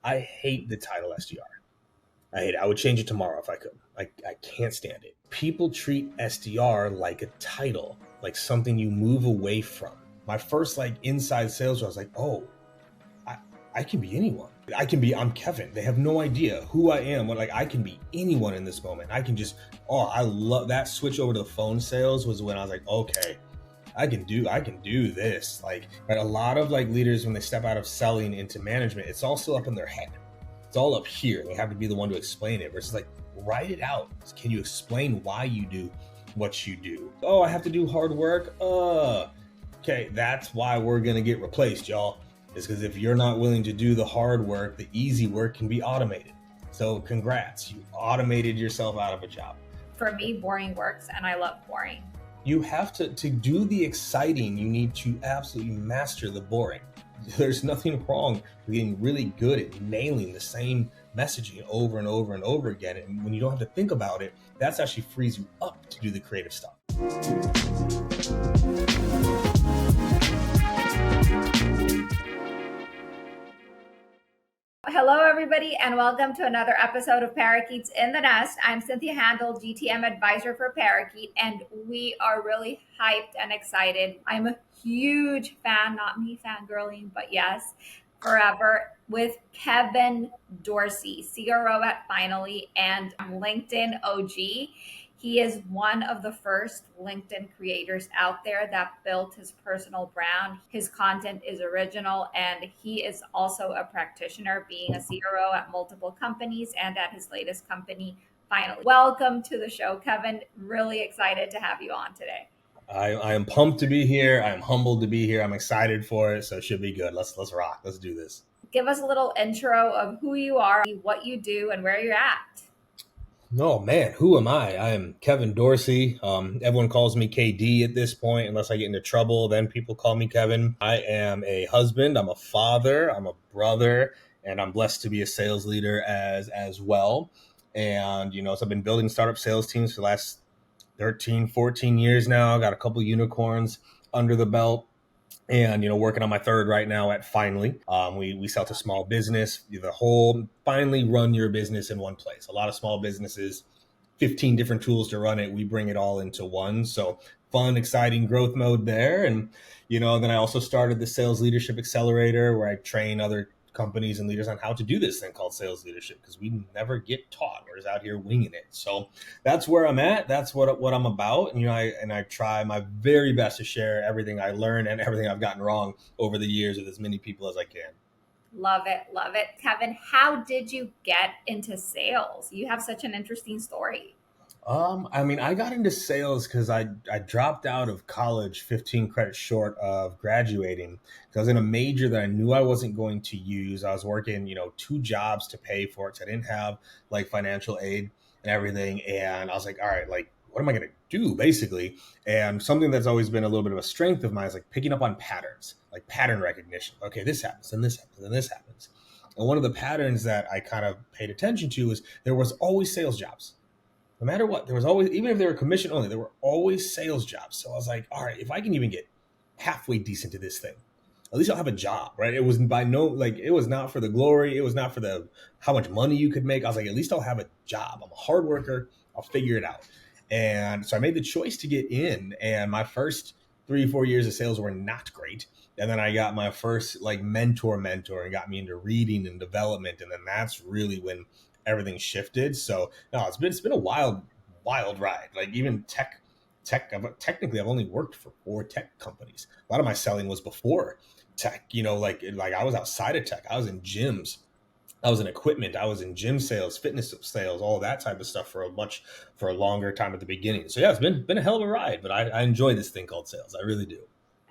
I hate the title SDR. I hate it. I would change it tomorrow if I could. I can't stand it. People treat SDR like a title, like something you move away from. My first inside sales, I was like, oh, I can be anyone. I'm Kevin. They have no idea who I am. I can be anyone in this moment. I can just, I love that switch over to the phone sales was when I was like, okay, I can do this. A lot of leaders, when they step out of selling into management, it's all still up in their head. It's all up here. They have to be the one to explain it versus write it out. Can you explain why you do what you do? Oh, I have to do hard work. Okay. That's why we're going to get replaced, y'all. Is because if you're not willing to do the hard work, the easy work can be automated. So congrats, you automated yourself out of a job. For me, boring works, and I love boring. You have to do the exciting, you need to absolutely master the boring. There's nothing wrong with getting really good at nailing the same messaging over and over and over again. And when you don't have to think about it, that's actually frees you up to do the creative stuff. Hello, everybody, and welcome to another episode of Parakeets in the Nest. I'm Cynthia Handal, GTM advisor for Parakeet, and we are really hyped and excited. I'm a huge fan, not me fangirling, but yes, forever, with Kevin Dorsey, CRO at Finally and LinkedIn OG. He is one of the first LinkedIn creators out there that built his personal brand. His content is original, and he is also a practitioner, being a CRO at multiple companies and at his latest company, Finally. Welcome to the show, Kevin. Really excited to have you on today. I am pumped to be here. I'm humbled to be here. I'm excited for it, so it should be good. Let's rock. Let's do this. Give us a little intro of who you are, what you do, and where you're at. Oh man, who am I? I am Kevin Dorsey. Everyone calls me KD at this point, unless I get into trouble, then people call me Kevin. I am a husband, I'm a father, I'm a brother, and I'm blessed to be a sales leader as well. And, so I've been building startup sales teams for the last 13, 14 years now. I got a couple unicorns under the belt. And, working on my third right now at Finally. We sell to small business, the whole Finally run your business in one place. A lot of small businesses, 15 different tools to run it. We bring it all into one. So fun, exciting growth mode there. And, then I also started the Sales Leadership Accelerator, where I train other companies and leaders on how to do this thing called sales leadership, because we never get taught. We're just out here winging it. So that's where I'm at. That's what I'm about. And I try my very best to share everything I learned and everything I've gotten wrong over the years with as many people as I can. Love it. Kevin, how did you get into sales? You have such an interesting story. I got into sales because I dropped out of college 15 credits short of graduating, because I was in a major that I knew I wasn't going to use. I was working, 2 jobs to pay for it. So I didn't have financial aid and everything. And I was like, all right, what am I going to do basically? And something that's always been a little bit of a strength of mine is picking up on patterns, pattern recognition. Okay, this happens and this happens and this happens. And one of the patterns that I kind of paid attention to is there was always sales jobs. No matter what, there was always, even if they were commission only, there were always sales jobs. So I was like, all right, if I can even get halfway decent to this thing, at least I'll have a job, right? It was it was not for the glory. It was not for how much money you could make. I was like, at least I'll have a job. I'm a hard worker. I'll figure it out. And so I made the choice to get in, and my first 3-4 years of sales were not great. And then I got my first mentor and got me into reading and development. And then that's really when everything shifted. So no, it's been a wild ride. Even tech. Technically, I've only worked for 4 tech companies. A lot of my selling was before tech. I was outside of tech. I was in gyms. I was in equipment. I was in gym sales, fitness sales, all that type of stuff for a longer time at the beginning. So yeah, it's been a hell of a ride. But I enjoy this thing called sales. I really do.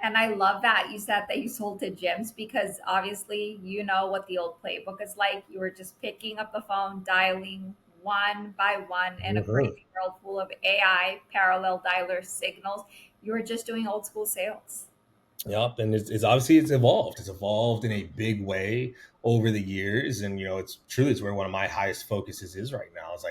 And I love that you said that you sold to gyms, because obviously you know what the old playbook is like. You were just picking up the phone, dialing one by one in a crazy world full of AI, parallel dialer signals. You were just doing old school sales. Yep. And it's obviously it's evolved. It's evolved in a big way over the years. And, it's where one of my highest focuses is right now. It's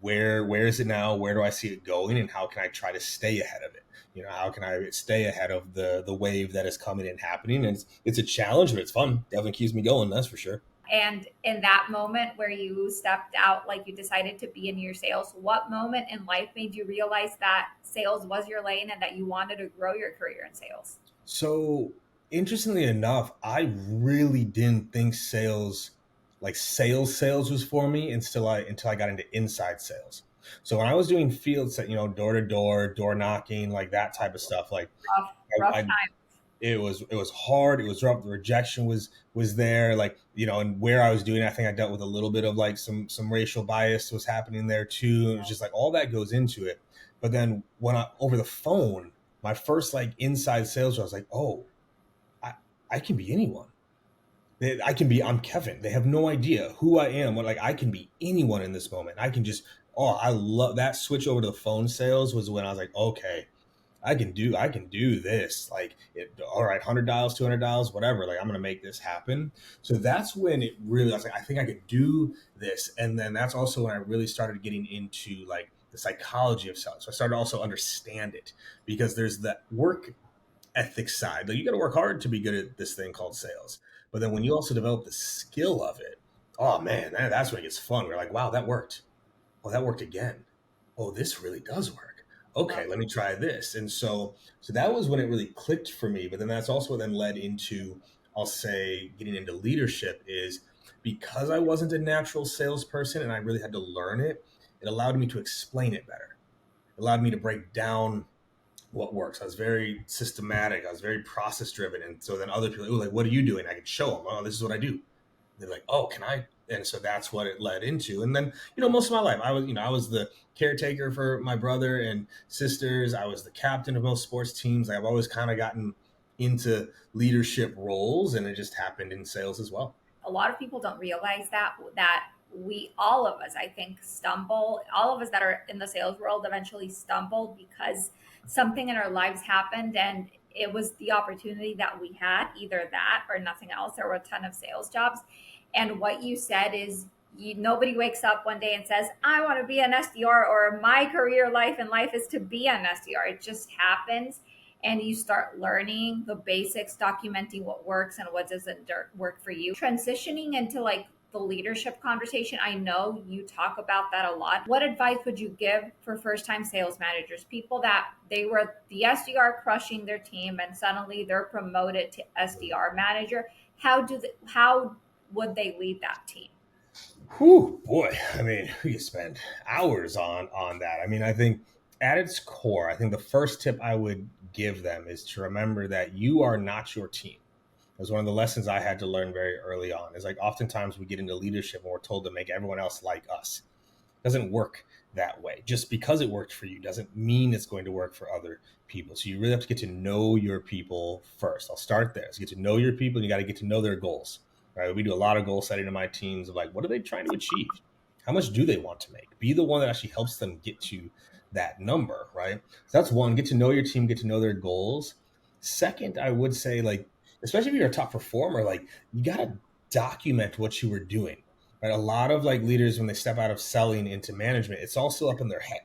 where is it now? Where do I see it going? And how can I try to stay ahead of it? How can I stay ahead of the wave that is coming and happening? And it's a challenge, but it's fun. Definitely keeps me going. That's for sure. And in that moment where you stepped out, like you decided to be in your sales, what moment in life made you realize that sales was your lane and that you wanted to grow your career in sales? So interestingly enough, I really didn't think sales, like sales was for me until I got into inside sales. So when I was doing field set, door to door, door knocking, like that type of stuff, like Rough, rough I time. it was hard, it was rough, the rejection was there, like, and where I was doing it, I think I dealt with a little bit of like some racial bias was happening there too. It was just like all that goes into it. But then when I over the phone, my first like inside sales, I was like, oh, I, I can be anyone. I'm Kevin. They have no idea who I am. Like I can be anyone in this moment. I can just, oh, I love that switch over to the phone sales was when I was like, okay, I can do this. Like, all right, $100, $200, whatever. Like, I'm gonna make this happen. So that's when it really, I was like, I think I could do this. And then that's also when I really started getting into like the psychology of sales. So I started to also understand it because there's that work ethic side. Like, you got to work hard to be good at this thing called sales. But then when you also develop the skill of it, oh man, that's when it gets fun. We're like, wow, that worked. Oh, that worked again. Oh, this really does work. Okay, let me try this. And so that was when it really clicked for me. But then that's also then led into, I'll say, getting into leadership is because I wasn't a natural salesperson and I really had to learn it, it allowed me to explain it better. It allowed me to break down what works. I was very systematic. I was very process driven. And so then other people, like, what are you doing? I could show them, oh, this is what I do. They're like, oh, can I? And so that's what it led into. And then, most of my life, I was the caretaker for my brother and sisters. I was the captain of most sports teams. I've always kind of gotten into leadership roles, and it just happened in sales as well. A lot of people don't realize that we, all of us, I think, stumble. All of us that are in the sales world eventually stumble because something in our lives happened, and it was the opportunity that we had, either that or nothing else. There were a ton of sales jobs, and what you said is, nobody wakes up one day and says, I want to be an SDR, or my career life in life is to be an SDR. It just happens, and you start learning the basics, documenting what works and what doesn't work for you. Transitioning into like the leadership conversation, I know you talk about that a lot. What advice would you give for first time sales managers, people that they were the SDR crushing their team and suddenly they're promoted to SDR manager? How would they lead that team? Whew, boy. I mean, we could spend hours on that. I mean, I think at its core, I think the first tip I would give them is to remember that you are not your team. It was one of the lessons I had to learn very early on. Is like oftentimes we get into leadership and we're told to make everyone else like us. It doesn't work that way. Just because it worked for you doesn't mean it's going to work for other people. So you really have to get to know your people first. I'll start there. So get to know your people, and you got to get to know their goals. Right? We do a lot of goal setting in my teams of like, what are they trying to achieve? How much do they want to make? Be the one that actually helps them get to that number, right? So that's one. Get to know your team, get to know their goals. Second, I would say, like, especially if you're a top performer, like, you got to document what you were doing. Right? A lot of like leaders, when they step out of selling into management, it's all still up in their head.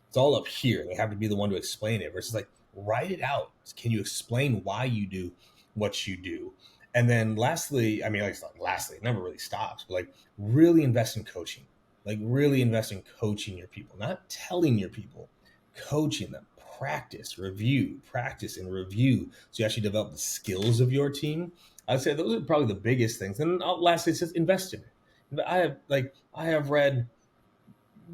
It's all up here. They have to be the one to explain it versus like write it out. Can you explain why you do what you do? And then lastly, I mean, like, lastly, it never really stops, but like really invest in coaching. Like really invest in coaching your people, not telling your people, coaching them. Practice and review. So you actually develop the skills of your team. I'd say those are probably the biggest things. And lastly, it's just invest in it. I have read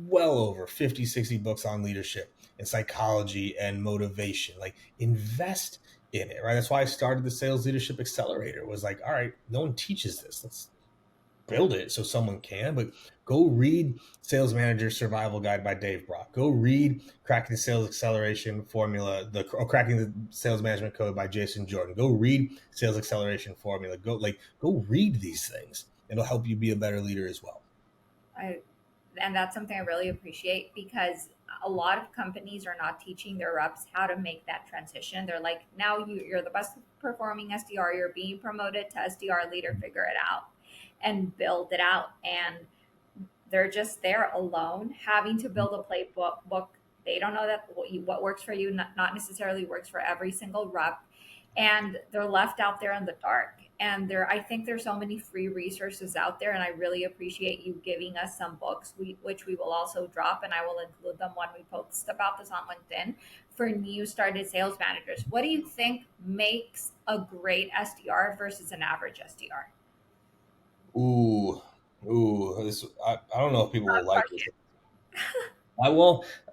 well over 50, 60 books on leadership and psychology and motivation. Like, invest in it, right? That's why I started the Sales Leadership Accelerator. It was like, all right, no one teaches this. Let's build it so someone can. But go read Sales Manager Survival Guide by Dave Brock. Go read Cracking the Sales Acceleration Formula, or Cracking the Sales Management Code by Jason Jordan. Go read Sales Acceleration Formula. Go read these things. It'll help you be a better leader as well. I, and that's something I really appreciate, because a lot of companies are not teaching their reps how to make that transition. They're like, now you're the best performing SDR, you're being promoted to SDR leader, figure it out and build it out. And they're just there alone, having to build a playbook. They don't know that what works for you not necessarily works for every single rep. and they're left out there in the dark. And I think there's so many free resources out there, and I really appreciate you giving us some books, which we will also drop, and I will include them when we post about this on LinkedIn for new started sales managers. What do you think makes a great SDR versus an average SDR? Ooh, I don't know if people will Hard like this. question.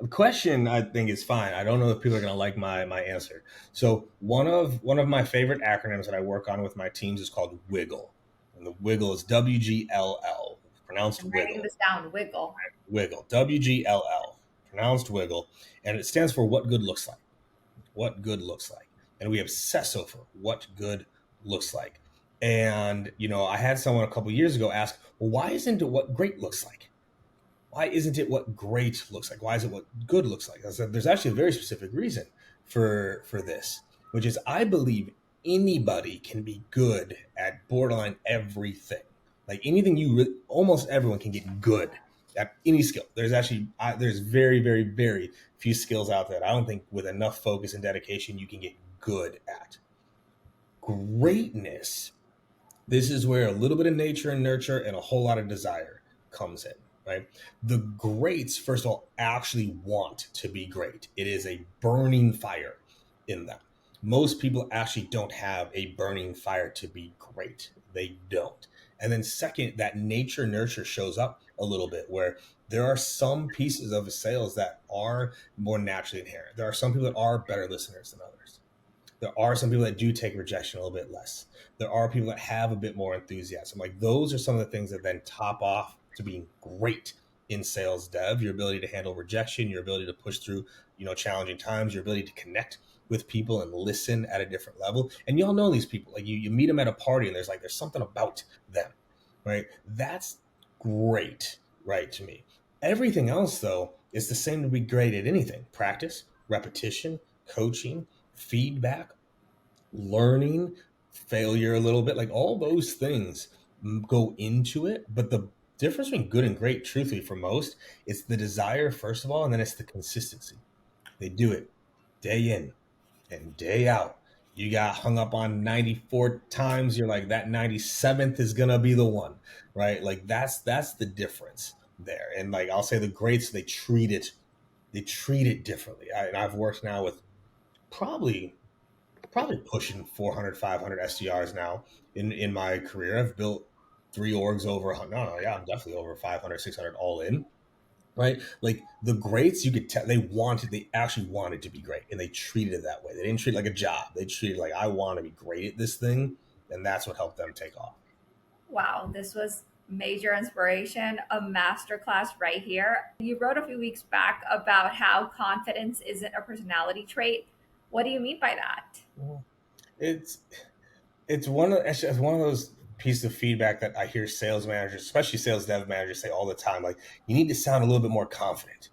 The question I think is fine. I don't know if people are going to like my answer. So one of my favorite acronyms that I work on with my teams is called Wiggle, and the Wiggle is WGLL, pronounced I'm writing Wiggle, this down. Wiggle. Wiggle, WGLL, pronounced Wiggle, and it stands for what good looks like. What good looks like, and we obsess over what good looks like. And I had someone a couple years ago ask, well, why isn't it what great looks like? Why isn't it what great looks like? Why is it what good looks like? I said, there's actually a very specific reason for this, which is I believe anybody can be good at borderline everything. Like anything almost everyone can get good at any skill. There's very, very, very few skills out there that I don't think with enough focus and dedication you can get good at. Greatness, this is where a little bit of nature and nurture and a whole lot of desire comes in, right? The greats, first of all, actually want to be great. It is a burning fire in them. Most people actually don't have a burning fire to be great. They don't. And then second, that nature nurture shows up a little bit where there are some pieces of sales that are more naturally inherent. There are some people that are better listeners than others. There are some people that do take rejection a little bit less. There are people that have a bit more enthusiasm. Like those are some of the things that then top off to being great in sales dev. Your ability to handle rejection, your ability to push through, challenging times, your ability to connect with people and listen at a different level. And y'all know these people. Like you meet them at a party and there's something about them, right? That's great, right, to me. Everything else though is the same to be great at anything. Practice, repetition, coaching, feedback, learning, failure a little bit, like all those things go into it. But the difference between good and great, truthfully, for most, it's the desire, first of all, and then it's the consistency. They do it day in and day out. You got hung up on 94 times. You're like, that 97th is going to be the one, right? Like that's the difference there. And like, I'll say the greats, they treat it differently. And I've worked now with probably pushing 400, 500 SDRs now in my career. I've built 3 orgs over, no, yeah, I'm definitely over 500, 600 all in, right? Like the greats, you could tell they actually wanted to be great and they treated it that way. They didn't treat it like a job. They treated it like, I want to be great at this thing. And that's what helped them take off. Wow, this was major inspiration, a masterclass right here. You wrote a few weeks back about how confidence isn't a personality trait. What do you mean by that? It's it's one of those pieces of feedback that I hear sales managers, especially sales dev managers, say all the time. Like, you need to sound a little bit more confident.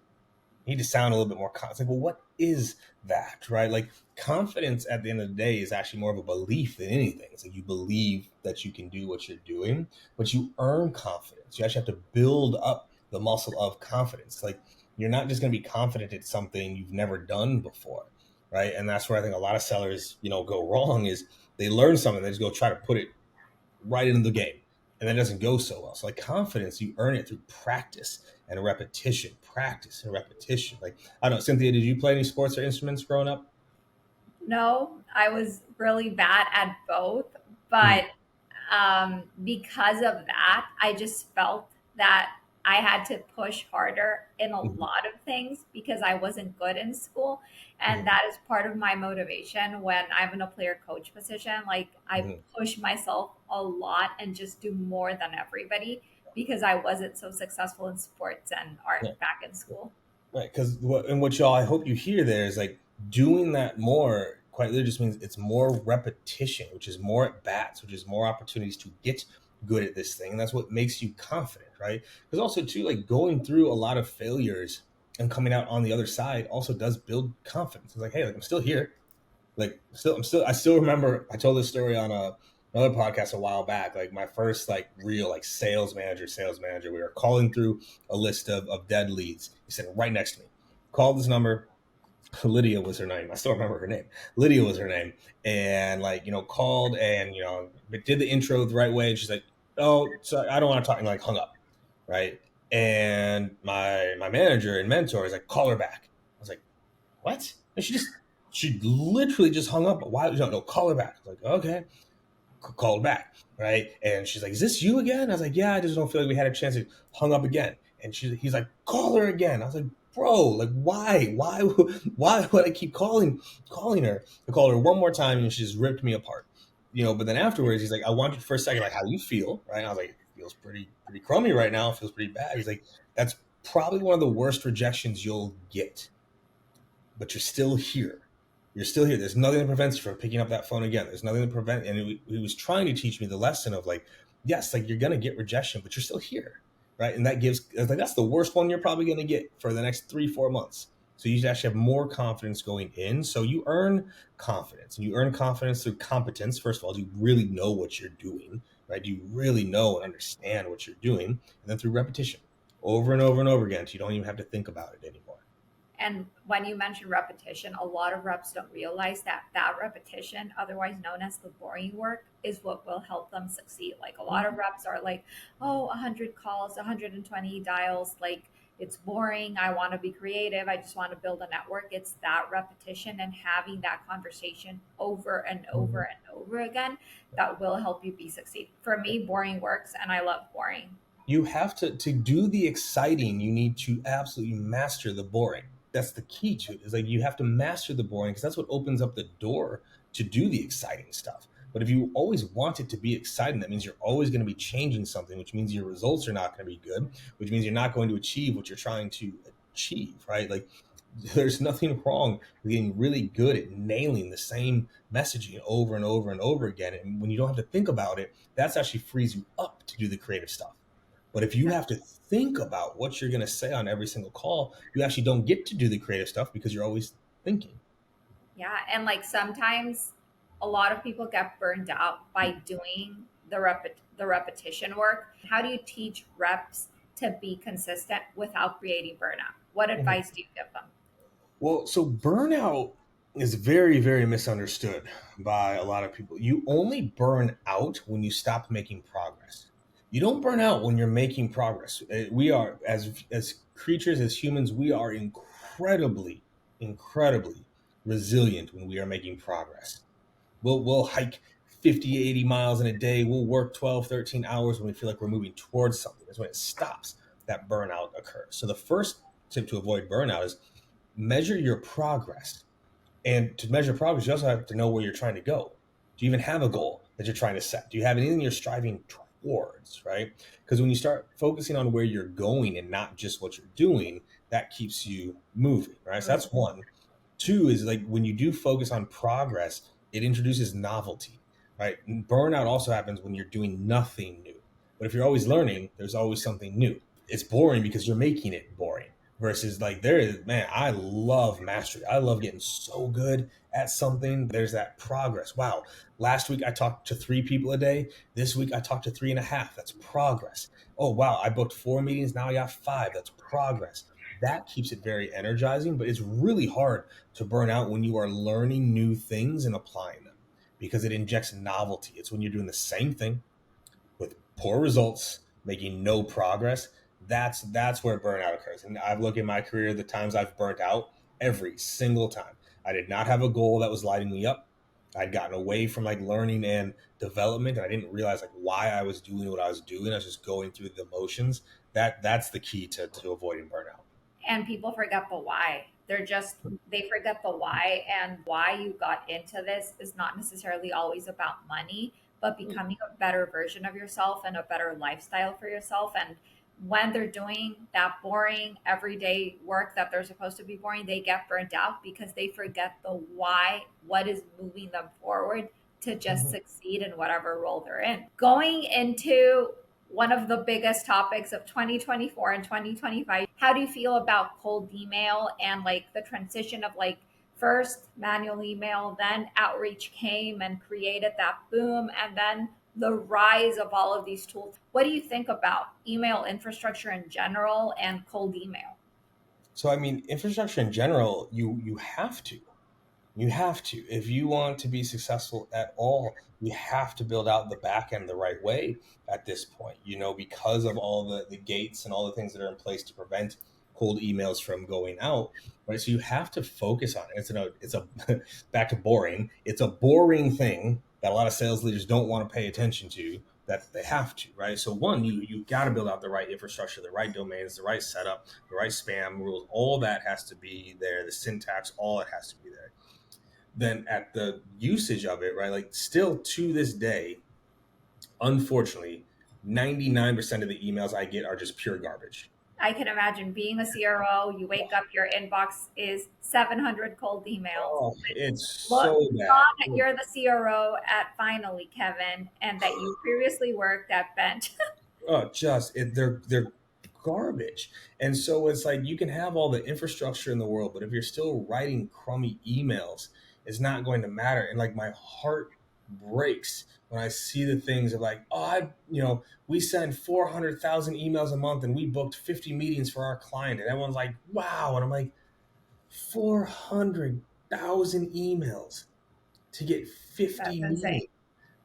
You need to sound a little bit more confident. It's like, well, what is that, right? Like, confidence at the end of the day is actually more of a belief than anything. It's like you believe that you can do what you're doing, but you earn confidence. You actually have to build up the muscle of confidence. Like, you're not just going to be confident at something you've never done before, right? And that's where I think a lot of sellers, go wrong is they learn something, they just go try to put it right into the game. And that doesn't go so well. So like confidence, you earn it through practice and repetition, practice and repetition. Like, I don't know, Cynthia, did you play any sports or instruments growing up? No, I was really bad at both, Mm, but because of that, I just felt that I had to push harder in a mhm, lot of things because I wasn't good in school. And mhm, that is part of my motivation when I'm in a player coach position. Like, I mhm. push myself a lot and just do more than everybody because I wasn't so successful in sports and art Yeah, back in school. right. Because what y'all I hope you hear there is like doing that more. Quite literally just means it's more repetition, which is more at bats, which is more opportunities to get good at this thing, and that's what makes you confident, right? Because also too, like going through a lot of failures and coming out on the other side also does build confidence. It's like, hey, like I'm still here. I still remember I told this story on another podcast a while back. Like my first like real like sales manager. We were calling through a list of dead leads. He said right next to me, call this number. Lydia was her name. I still remember her name. Lydia was her name. And like, called and, did the intro the right way. And she's like, oh, sorry, I don't want to talk, and like hung up. Right. And my manager and mentor is like, call her back. I was like, what? And she literally just hung up. Why? No, call her back. I was like, okay, called back. Right. And she's like, is this you again? I was like, yeah, I just don't feel like we had a chance. To hung up again. And he's like, call her again. I was like, bro, like, why would I keep calling her? I called her one more time and she just ripped me apart. But then afterwards, he's like, I want you for a second, like, how do you feel? Right. And I was like, it feels pretty crummy right now. It feels pretty bad. He's like, that's probably one of the worst rejections you'll get, but you're still here. You're still here. There's nothing that prevents you from picking up that phone again. There's nothing that prevent. And he was trying to teach me the lesson of like, yes, like you're gonna get rejection, but you're still here, right? And that gives like that's the worst one you're probably gonna get for the next 3-4 months. So you should actually have more confidence going in. So you earn confidence, and you earn confidence through competence. First of all, do you really know what you're doing, right? Do you really know and understand what you're doing? And then through repetition, over and over and over again, so you don't even have to think about it anymore. And when you mention repetition, a lot of reps don't realize that that repetition, otherwise known as the boring work, is what will help them succeed. Like a lot of reps are like, oh, 100 calls, 120 dials, like it's boring. I want to be creative. I just want to build a network. It's that repetition and having that conversation over and over and over again that will help you be succeed. For me, boring works and I love boring. You have to do the exciting. You need to absolutely master the boring. That's the key to it. Is like you have to master the boring because that's what opens up the door to do the exciting stuff. But if you always want it to be exciting, that means you're always going to be changing something, which means your results are not going to be good, which means you're not going to achieve what you're trying to achieve, right? Like there's nothing wrong with getting really good at nailing the same messaging over and over and over again. And when you don't have to think about it, that's actually frees you up to do the creative stuff. But if you have to think about what you're going to say on every single call, you actually don't get to do the creative stuff because you're always thinking. Yeah, and like sometimes a lot of people get burned out by doing the repetition work. How do you teach reps to be consistent without creating burnout? What Mhm. advice do you give them? Well, so burnout is very, very misunderstood by a lot of people. You only burn out when you stop making progress. You don't burn out when you're making progress. We are as creatures, as humans, we are incredibly resilient when we are making progress. We'll hike 50, 80 miles in a day. We'll work 12, 13 hours when we feel like we're moving towards something. That's when it stops that burnout occurs. So the first tip to avoid burnout is measure your progress. And to measure progress, you also have to know where you're trying to go. Do you even have a goal that you're trying to set? Do you have anything you're striving towards, right? Because when you start focusing on where you're going and not just what you're doing, that keeps you moving, right? So that's one. Two is like when you do focus on progress, it introduces novelty, right? And burnout also happens when you're doing nothing new. But if you're always learning, there's always something new. It's boring because you're making it boring versus like there is, man, I love mastery. I love getting so good at something. There's that progress. Wow. Last week I talked to 3 people a day. This week I talked to 3.5. That's progress. Oh, wow. I booked 4 meetings. Now I got 5. That's progress. That keeps it very energizing, but it's really hard to burn out when you are learning new things and applying them because it injects novelty. It's when you're doing the same thing with poor results, making no progress. That's where burnout occurs. And I've looked at my career, the times I've burnt out every single time. I did not have a goal that was lighting me up. I'd gotten away from like learning and development, and I didn't realize like why I was doing what I was doing. I was just going through the motions. That's the key to avoiding burnout. And people forget the why. They forget the why, and why you got into this is not necessarily always about money, but becoming a better version of yourself and a better lifestyle for yourself. And when they're doing that boring everyday work that they're supposed to be boring, they get burnt out because they forget the why, what is moving them forward to just Mhm. succeed in whatever role they're in. Going into one of the biggest topics of 2024 and 2025. How do you feel about cold email and like the transition of like first manual email, then outreach came and created that boom, and then the rise of all of these tools? What do you think about email infrastructure in general and cold email? So I mean, infrastructure in general, you have to. You have to. If you want to be successful at all, you have to build out the back end the right way at this point, because of all the gates and all the things that are in place to prevent cold emails from going out. Right. So you have to focus on it. It's a back to boring. It's a boring thing that a lot of sales leaders don't want to pay attention to that they have to, right? So one, you got to build out the right infrastructure, the right domains, the right setup, the right spam rules. All that has to be there. The syntax, all it has to be there. Then at the usage of it, right? Like still to this day, unfortunately, 99% of the emails I get are just pure garbage. I can imagine being a CRO, you wake up, your inbox is 700 cold emails. Oh, it's Look, so not bad. that you're the CRO at Finally, Kevin, and that you previously worked at Bench. Oh, they're garbage. And so it's like you can have all the infrastructure in the world, but if you're still writing crummy emails, it's not going to matter. And like my heart breaks when I see the things of like, oh, we send 400,000 emails a month and we booked 50 meetings for our client. And everyone's like, wow. And I'm like, 400,000 emails to get That's 50 insane. meetings.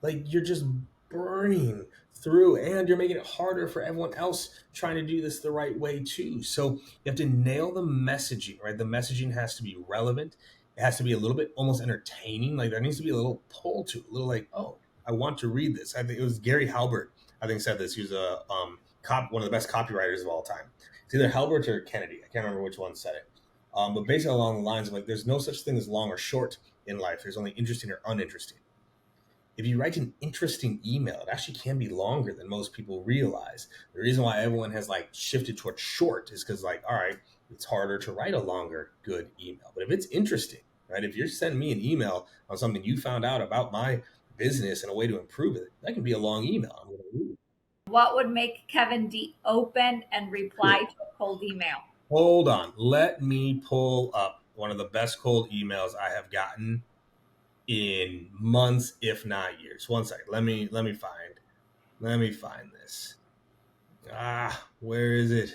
Like you're just burning through and you're making it harder for everyone else trying to do this the right way too. So you have to nail the messaging, right? The messaging has to be relevant. It has to be a little bit almost entertaining. Like there needs to be a little pull to it, a little like, oh, I want to read this. I think it was Gary Halbert, I think said this. He was one of the best copywriters of all time. It's either Halbert or Kennedy. I can't remember which one said it. But basically along the lines of like, there's no such thing as long or short in life. There's only interesting or uninteresting. If you write an interesting email, it actually can be longer than most people realize. The reason why everyone has like shifted towards short is because like, all right, it's harder to write a longer, good email. But if it's interesting, right? If you're sending me an email on something you found out about my business and a way to improve it, that can be a long email. I'm going to read it. What would make Kevin D open and reply to a cold email? Hold on. Let me pull up one of the best cold emails I have gotten in months, if not years. One second. Let me find this. Where is it?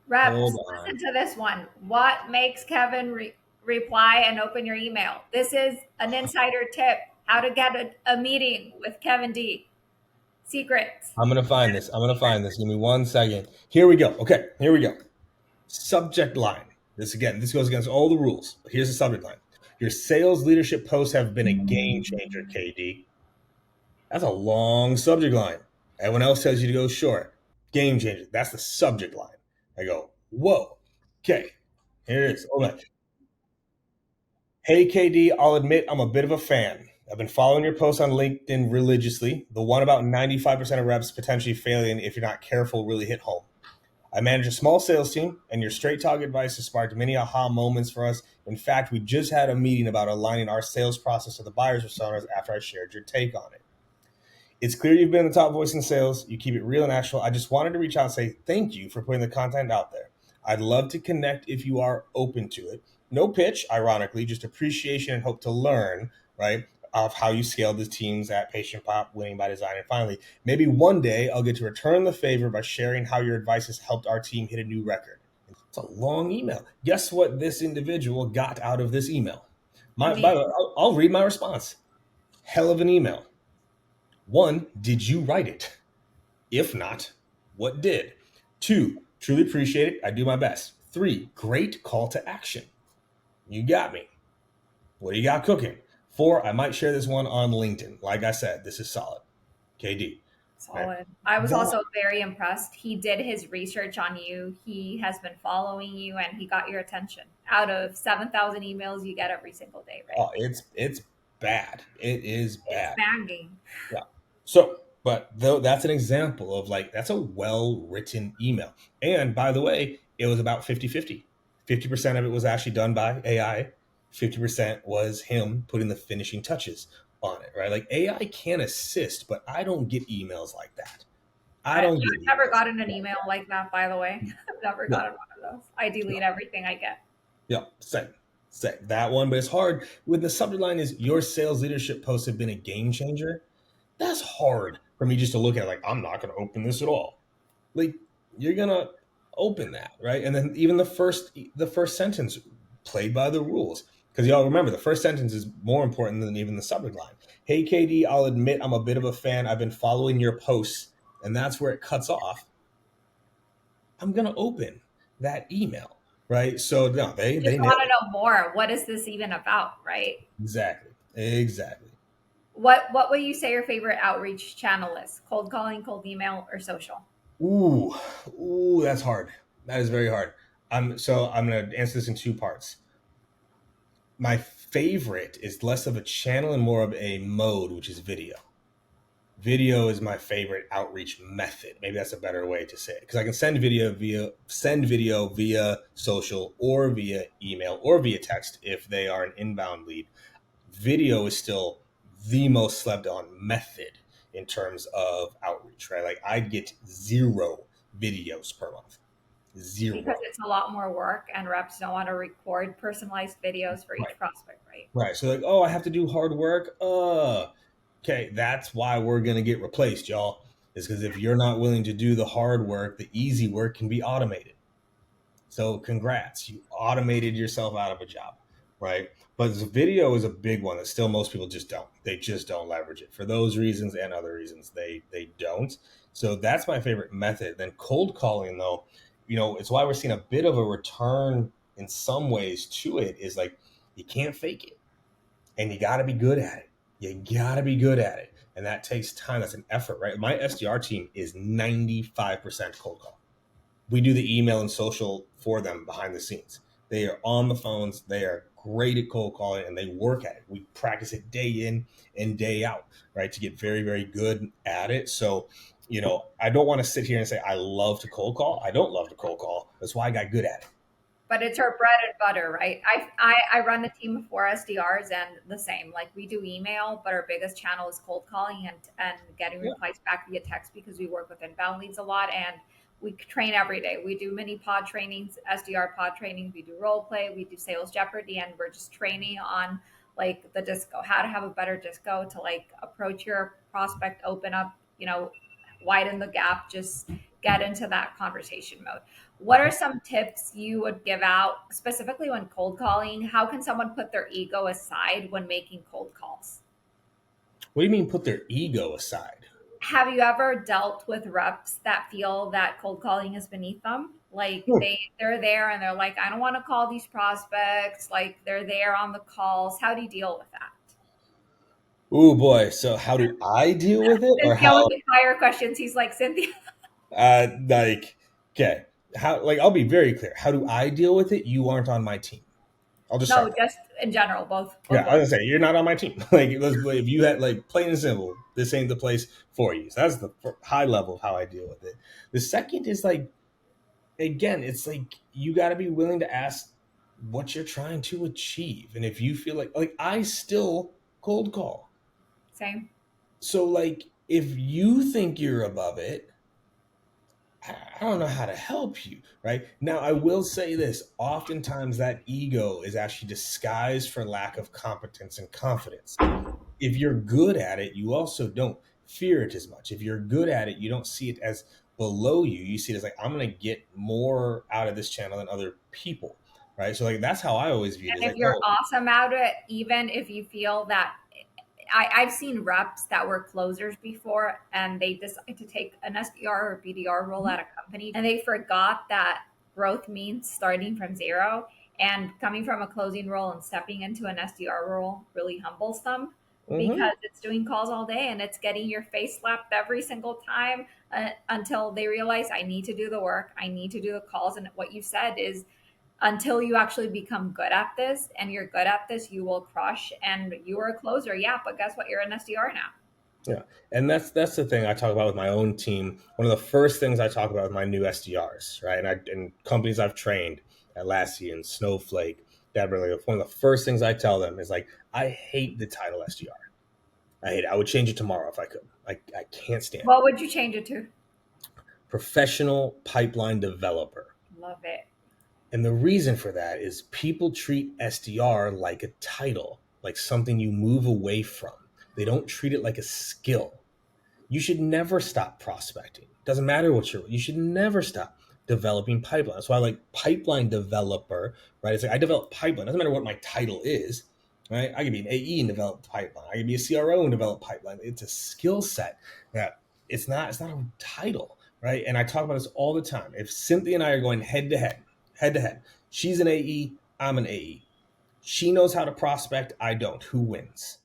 Reps, Hold listen on. to this one. What makes Kevin reply and open your email? This is an insider tip how to get a meeting with Kevin D. Secrets. I'm gonna find this. I'm gonna find this. Give me 1 second. Here we go. Okay, here we go. Subject line. This goes against all the rules. But here's the subject line. Your sales leadership posts have been a game changer, KD. That's a long subject line. Everyone else tells you to go short. Game changer. That's the subject line. I go, whoa. Okay, here it is. Hold on. Hey, KD, I'll admit I'm a bit of a fan. I've been following your posts on LinkedIn religiously. The one about 95% of reps potentially failing if you're not careful really hit home. I manage a small sales team, and your straight talk advice has sparked many aha moments for us. In fact, we just had a meeting about aligning our sales process to the buyer's personas after I shared your take on it. It's clear you've been the top voice in sales. You keep it real and actual. I just wanted to reach out and say thank you for putting the content out there. I'd love to connect if you are open to it. No pitch, ironically, just appreciation and hope to learn, right, of how you scaled the teams at Patient Pop, Winning by Design. And finally, maybe one day I'll get to return the favor by sharing how your advice has helped our team hit a new record. It's a long email. Guess what this individual got out of this email? I By the mean, way, I'll read my response. Hell of an email. One, did you write it? If not, what did? Two, truly appreciate it. I do my best. Three, great call to action. You got me. What do you got cooking? Four, I might share this one on LinkedIn. Like I said, this is solid. KD. Right? solid. I was That, also very impressed. He did his research on you. He has been following you and he got your attention. Out of 7,000 emails you get every single day, right? it's bad. It is It's bad. nagging. Yeah. So, but though that's an example of like, that's a well written email. And by the way, it was about 50-50. 50% of it was actually done by AI. 50% was him putting the finishing touches on it, right? Like AI can assist, but I don't get emails like that. I I've don't get never emails. gotten an email like that, by the way. I've never No, gotten one of those. I delete no. everything I get. Yeah, same. That one, but it's hard when the subject line is your sales leadership posts have been a game changer. That's hard for me just to look at like, I'm not going to open this at all. Like, you're going to open that, right? And then even the first sentence, play by the rules. Because y'all remember, the first sentence is more important than even the subject line. Hey, KD, I'll admit I'm a bit of a fan. I've been following your posts, and that's where it cuts off. I'm going to open that email, right? So no, Just they nail want to it. know more. What is this even about, right? Exactly. Exactly. What would you say your favorite outreach channel is? Cold calling, cold email, or social? Ooh, ooh, that's hard. That is very hard. I'm going to answer this in two parts. My favorite is less of a channel and more of a mode, which is video. Video is my favorite outreach method. Maybe that's a better way to say it, because I can send video via social or via email or via text if they are an inbound lead. Video is still the most slept on method in terms of outreach, right? Like I'd get 0 videos per month. Because 0. it's a lot more work and reps don't want to record personalized videos for Right. each prospect, right? Right. So like, oh, I have to do hard work. Okay, that's why we're gonna get replaced, y'all. Is because if you're not willing to do the hard work, the easy work can be automated. So congrats, you automated yourself out of a job, right? But the video is a big one that still most people just don't. They just don't leverage it for those reasons and other reasons. They don't. So that's my favorite method. Then cold calling, though, it's why we're seeing a bit of a return in some ways to it. Is like you can't fake it, and you got to be good at it. You got to be good at it, and that takes time. That's an effort, right? My SDR team is 95% cold call. We do the email and social for them behind the scenes. They are on the phones. They are great at cold calling, and they work at it. We practice it day in and day out, right, to get very, very good at it. So, I don't want to sit here and say I love to cold call. I don't love to cold call. That's why I got good at it. But it's our bread and butter, right? I run the team of 4 SDRs and the same. Like we do email, but our biggest channel is cold calling and getting Yeah. replies back via text because we work with inbound leads a lot and we train every day. We do mini pod trainings, SDR pod trainings, we do role play, we do sales jeopardy, and we're just training on like the disco, how to have a better disco to like approach your prospect, open up, widen the gap, just get into that conversation mode. What are some tips you would give out specifically when cold calling? How can someone put their ego aside when making cold calls? What do you mean put their ego aside? Have you ever dealt with reps that feel that cold calling is beneath them? Like Hmm. they're there and they're like, I don't want to call these prospects. Like they're there on the calls. How do you deal with that? Oh boy. So how do I deal with it, or Cynthia with how? the fire questions. He's like, Cynthia. Like, okay, how? Like, I'll be very clear. How do I deal with it? You aren't on my team. I'll just start No, there. just in general, both Yeah, I ways. was gonna say you're not on my team. Like, if you had like plain and simple, this ain't the place for you. So that's the high level of how I deal with it. The second is like, again, it's like you got to be willing to ask what you're trying to achieve, and if you feel like I still cold call. Same. So like, if you think you're above it, I don't know how to help you, right? Now, I will say this. Oftentimes, that ego is actually disguised for lack of competence and confidence. If you're good at it, you also don't fear it as much. If you're good at it, you don't see it as below you. You see it as like, I'm going to get more out of this channel than other people, right? So, like, that's how I always view it. Is And if like, you're oh, awesome at it, even if you feel that I've seen reps that were closers before and they decided to take an SDR or BDR role at a company and they forgot that growth means starting from zero and coming from a closing role and stepping into an SDR role really humbles them mm-hmm. because it's doing calls all day and it's getting your face slapped every single time until they realize I need to do the work, I need to do the calls. And what you said is until you actually become good at this and you're good at this, you will crush and you are a closer. Yeah, but guess what? You're an SDR now. Yeah, and that's the thing I talk about with my own team. One of the first things I talk about with my new SDRs, right? And companies I've trained, Atlassian, Snowflake, Debra, one of the first things I tell them is like, I hate the title SDR. I hate it. I would change it tomorrow if I could. I can't stand it. What would you change it to? Professional pipeline developer. Love it. And the reason for that is people treat SDR like a title, like something you move away from. They don't treat it like a skill. You should never stop prospecting. Doesn't matter what you should never stop. developing pipeline. That's why I like pipeline developer, right? It's like I develop pipeline. Doesn't matter what my title is, right? I can be an AE and develop pipeline. I can be a CRO and develop pipeline. It's a skill set that it's not a title, right? And I talk about this all the time. If Cynthia and I are going head to head, she's an AE, I'm an AE. She knows how to prospect, I don't. Who wins?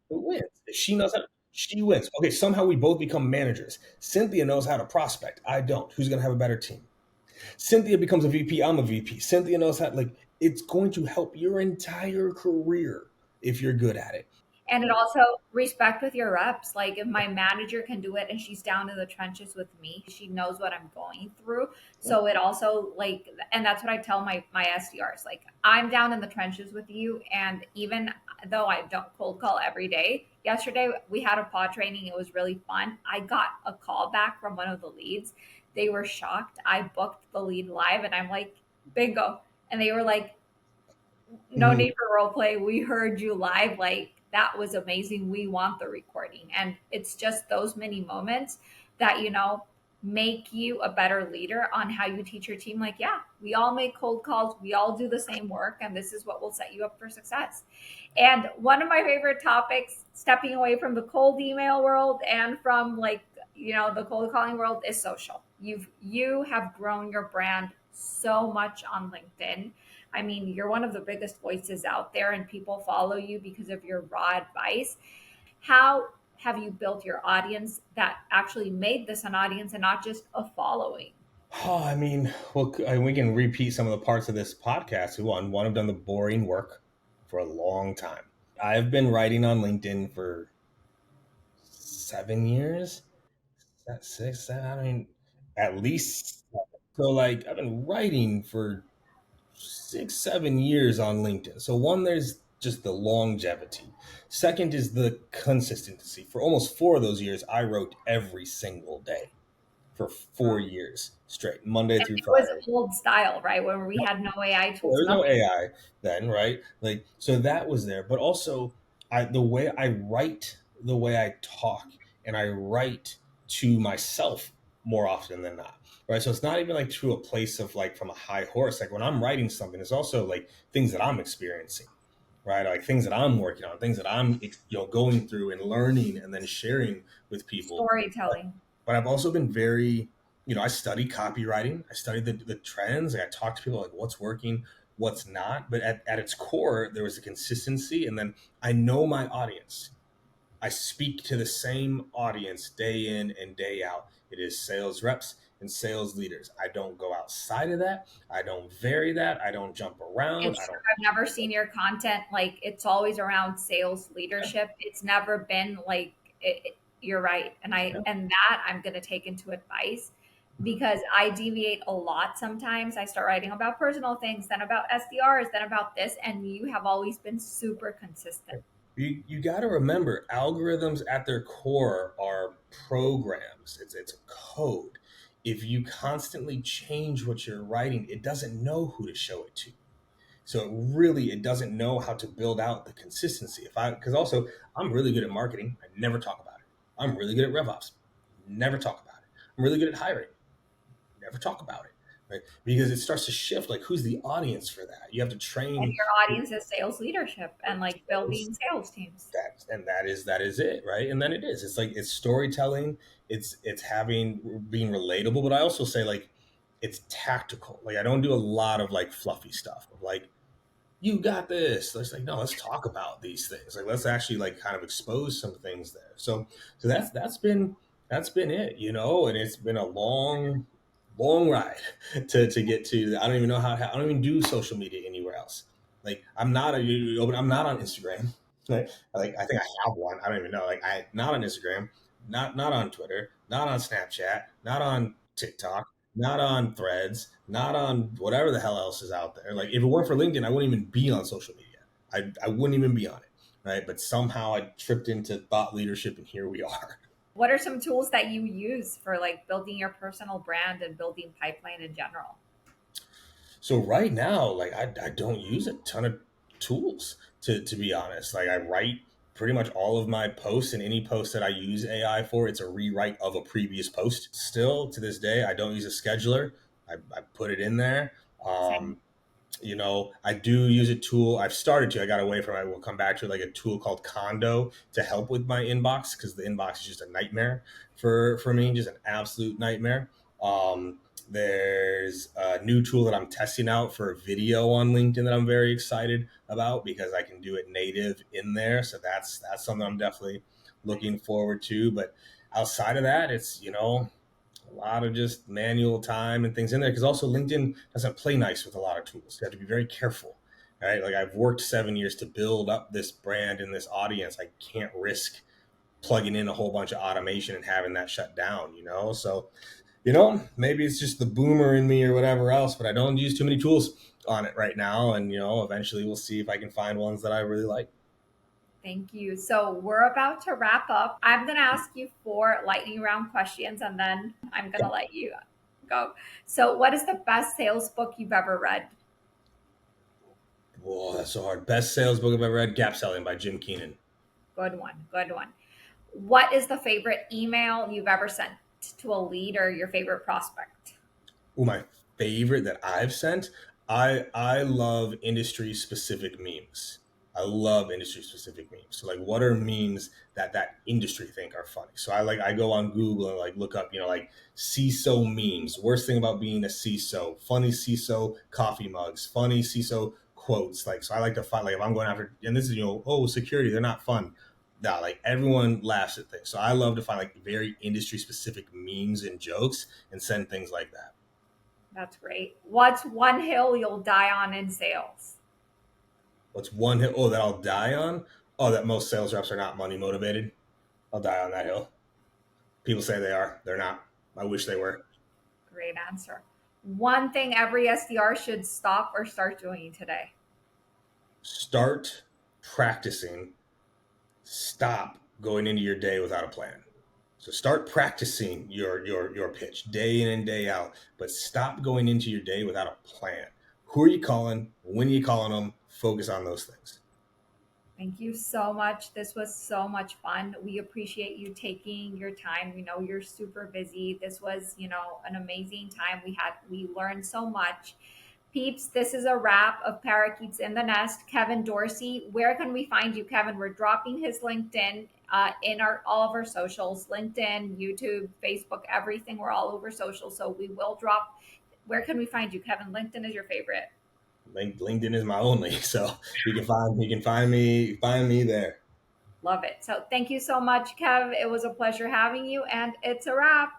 Who wins? If she knows how, she wins. Okay, somehow we both become managers. Cynthia knows how to prospect, I don't. Who's going to have a better team? Cynthia becomes a VP, I'm a VP. Cynthia knows how, like, it's going to help your entire career if you're good at it. And it also respect with your reps. Like if my manager can do it and she's down in the trenches with me, she knows what I'm going through. So it also like, and that's what I tell my SDRs. Like I'm down in the trenches with you, and even though I don't cold call every day, yesterday we had a pod training. It was really fun. I got a call back from one of the leads. They were shocked. I booked the lead live, and I'm like, bingo. And they were like, no Mhm. need for role play. We heard you live. Like that was amazing. We want the recording. And it's just those many moments that, make you a better leader on how you teach your team. Like, yeah, we all make cold calls. We all do the same work. And this is what will set you up for success. And one of my favorite topics, stepping away from the cold email world and from like, the cold calling world, is social. You have grown your brand so much on LinkedIn. I mean, you're one of the biggest voices out there, and people follow you because of your raw advice. How have you built your audience that actually made this an audience and not just a following? Oh, I mean, well, we can repeat some of the parts of this podcast. One, I've done the boring work for a long time. I've been writing on LinkedIn for 7 years. That six, seven, I mean, at least. So, like, I've been writing for 6, 7 years on LinkedIn. So, one, there's just the longevity. Second is the consistency. For almost 4 of those years, I wrote every single day for 4 years straight, Monday And through it was Friday. old style, right? When we had no AI Well, tools, there's no nothing. AI then, right? Like, so that was there, but also the way I write, the way I talk, and I write to myself more often than not, right? So it's not even like to a place of like from a high horse. Like when I'm writing something, it's also like things that I'm experiencing, right? Like things that I'm working on, things that I'm going through and learning, and then sharing with people. Storytelling. But I've also been very, I study copywriting. I study the trends. Like I talk to people like what's working, what's not. But at its core, there was a consistency. And then I know my audience. I speak to the same audience day in and day out. It is sales reps and sales leaders. I don't go outside of that. I don't vary that. I don't jump around. It's I true. don't. I've never seen your content like it's always around sales leadership. It's never been like you're right, and I Yeah. and that I'm going to take into advice because I deviate a lot sometimes. I start writing about personal things, then about SDRs, then about this, and you have always been super consistent. You got to remember algorithms at their core are programs. It's a code. If you constantly change what you're writing, it doesn't know who to show it to. So it doesn't know how to build out the consistency. If I Because also I'm really good at marketing, I never talk about it. I'm really good at RevOps, never talk about it. I'm really good at hiring, never talk about it, right? Because it starts to shift. Like who's the audience for that? You have to And train your audience is sales leadership and like building sales teams. that is it, right? And then it's like it's storytelling, it's having being relatable, but I also say like it's tactical. Like I don't do a lot of like fluffy stuff of like you got this. Let's like no, let's talk about these things. Like let's actually like kind of expose some things there. So that's been it, and it's been a long ride to get to. I don't even know I don't even do social media anywhere else. Like I'm not on Instagram. Like I think I have one. I don't even know. Like I not on Instagram, not on Twitter, not on Snapchat, not on TikTok, not on Threads, not on whatever the hell else is out there. Like if it weren't for LinkedIn, I wouldn't even be on social media. I wouldn't even be on it. Right. But somehow I tripped into thought leadership and here we are. What are some tools that you use for like building your personal brand and building pipeline in general? So right now, like I don't use a ton of tools to be honest. Like I write. pretty much all of my posts, and any post that I use AI for, it's a rewrite of a previous post. Still to this day, I don't use a scheduler. I put it in there. Same. Um, I do use a tool. I've started to. I got away from it. We'll come back to it, like a tool called Condo to help with my inbox, because the inbox is just a nightmare for me, just an absolute nightmare. Um, there's a new tool that I'm testing out for video on LinkedIn that I'm very excited about, because I can do it native in there. So that's something I'm definitely looking forward to. But outside of that, it's a lot of just manual time and things in there, because also LinkedIn doesn't play nice with a lot of tools. You have to be very careful, right? Like, I've worked 7 years to build up this brand and this audience. I can't risk plugging in a whole bunch of automation and having that shut down. So maybe it's just the boomer in me or whatever else, but I don't use too many tools on it right now. And eventually we'll see if I can find ones that I really like. Thank you. So we're about to wrap up. I'm going to ask you 4 lightning round questions and then I'm going to let you go. So, what is the best sales book you've ever read? Whoa, that's so hard. Best sales book I've ever read: Gap Selling by Jim Keenan. Good one. Good one. What is the favorite email you've ever sent to a lead or your favorite prospect? Oh, my favorite that I've sent. I love industry specific memes. I love industry specific memes. So, like, what are memes that industry think are funny? So I go on Google and like look up, like CISO memes. Worst thing about being a CISO. Funny CISO coffee mugs. Funny CISO quotes. Like, so I like to find, like, if I'm going after, and this is, oh, security, they're not fun. No, like, everyone laughs at things. So I love to find like very industry specific memes and jokes and send things like that. That's great. What's one hill you'll die on in sales? What's one hill? Oh, that I'll die on? Oh, that most sales reps are not money motivated. I'll die on that hill. People say they are. They're not. I wish they were. Great answer. One thing every SDR should stop or start doing today. Start practicing. Stop going into your day without a plan. So start practicing your pitch day in and day out, but stop going into your day without a plan. Who are you calling? When are you calling them? Focus on those things. Thank you so much. This was so much fun. We appreciate you taking your time. We know you're super busy. This was, an amazing time. We learned so much. Peeps, this is a wrap of Parakeets in the Nest. Kevin Dorsey, where can we find you, Kevin? We're dropping his LinkedIn in all of our socials, LinkedIn, YouTube, Facebook, everything. We're all over social. So we will drop. Where can we find you, Kevin? LinkedIn is your favorite. LinkedIn is my only, so you can find me there. Love it. So thank you so much, Kev. It was a pleasure having you, and it's a wrap.